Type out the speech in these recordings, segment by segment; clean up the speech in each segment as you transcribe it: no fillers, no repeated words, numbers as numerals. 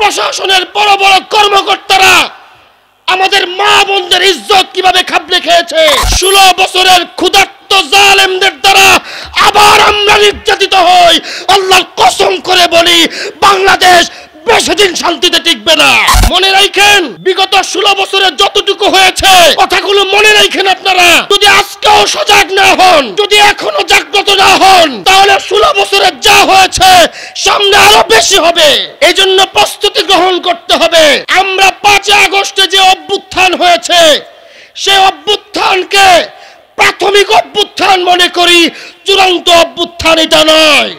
প্রশাসনের বড় বড় কর্মকর্তারা আমাদের মা বোনদের ইজ্জত কিভাবে খাবলে খেয়েছে। 16 বছরের ক্ষুধার্ত জালেমদের দ্বারা আবার আমরা নির্যাতিত হই। আল্লাহর কসম করে বলি, বাংলাদেশ বেশিদিন শান্তিতে টিকবে না। মনে রাখেন, বিগত 16 বছরে যতটুকু হয়েছে কথাগুলো মনে রাখেন আপনারা। যদি আজকেও সজাগ না হন, যদি এখনো জাগ্রত না হন, তাহলে 16 বছরে যা হয়েছে সামনে আরো বেশি হবে। এই জন্য প্রস্তুতি গ্রহণ করতে হবে। আমরা 5 আগস্টে যে অভ্যুত্থান হয়েছে, সেই অভ্যুত্থানকে প্রাথমিক অভ্যুত্থান মনে করি, চূড়ান্ত অভ্যুত্থান এটা নয়।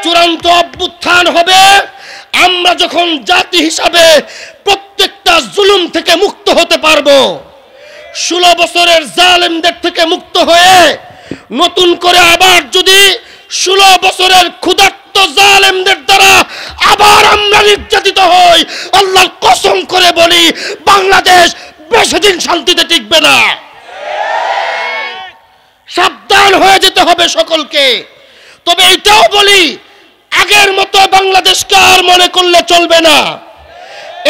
চূড়ান্ত অভ্যুত্থান হবে আমরা যখন জাতি হিসাবে প্রত্যেকটা জুলুম থেকে মুক্ত হতে পারবো। 16 বছরের জালেমদের থেকে মুক্ত হয়ে নতুন করে আবার যদি 16 বছরের ক্ষুধার্ত জালেমদের দ্বারা আবার আমরা নির্যাতিত হই, আল্লাহর কসম করে বলি, বাংলাদেশ বেশিদিন শান্তিতে টিকবে না। সাবধান হয়ে যেতে হবে সকলকে। তবে এটাও বলি, আগের মতো বাংলাদেশকে আর মনে করলে চলবে না।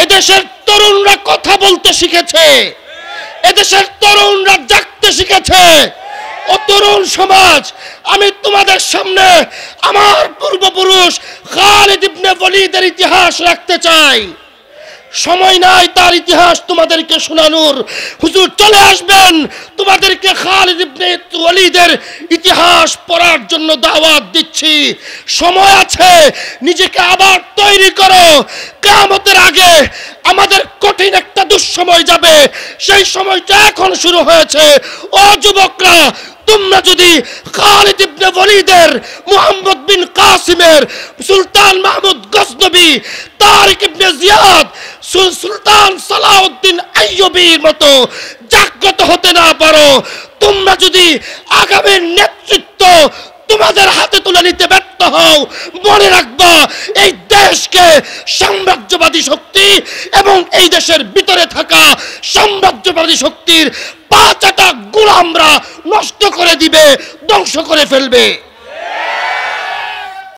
এদেশের তরুণরা কথা বলতে শিখেছে, এদেশের তরুণরা জাগতে শিখেছে। ও তরুণ সমাজ, আমি তোমাদের সামনে আমার পূর্বপুরুষ খালিদ ইবনে ওয়ালিদের ইতিহাস রাখতে চাই। সময় নাই তার ইতিহাস তোমাদেরকে শোনানোর। হুজুর চলে আসবেন, তোমাদেরকে খালিদ ইবনে ওয়ালিদের ইতিহাস পড়ার জন্য দাওয়াত দিচ্ছি। সময় আছে, নিজেকে আবার তৈরি করো। কিয়ামতের আগে আমাদের কঠিন একটা দুঃসময় যাবে, সেই সময়টা এখন শুরু হয়েছে। ও যুবকরা, তোমরা যদি খালিদ ইবনে ওয়ালিদের, মুহাম্মদ বিন কাসিমের, সুলতান মাহমুদ গজনবী, তারিক ইবনে জিয়াদ, সুলতান সালাউদ্দিন আইয়ুবীর মতো জাগ্রত হতে না পারো, তোমরা যদি আগামীর নেতৃত্ব তোমাদের হাতে তুলে নিতে ব্যর্থ হও, মনে রাখবা এই দেশকে সাম্রাজ্যবাদী শক্তি এবং এই দেশের ভিতরে থাকা সাম্রাজ্যবাদী শক্তির 5 গোলামরা নষ্ট করে দিবে, ধ্বংস করে ফেলবে।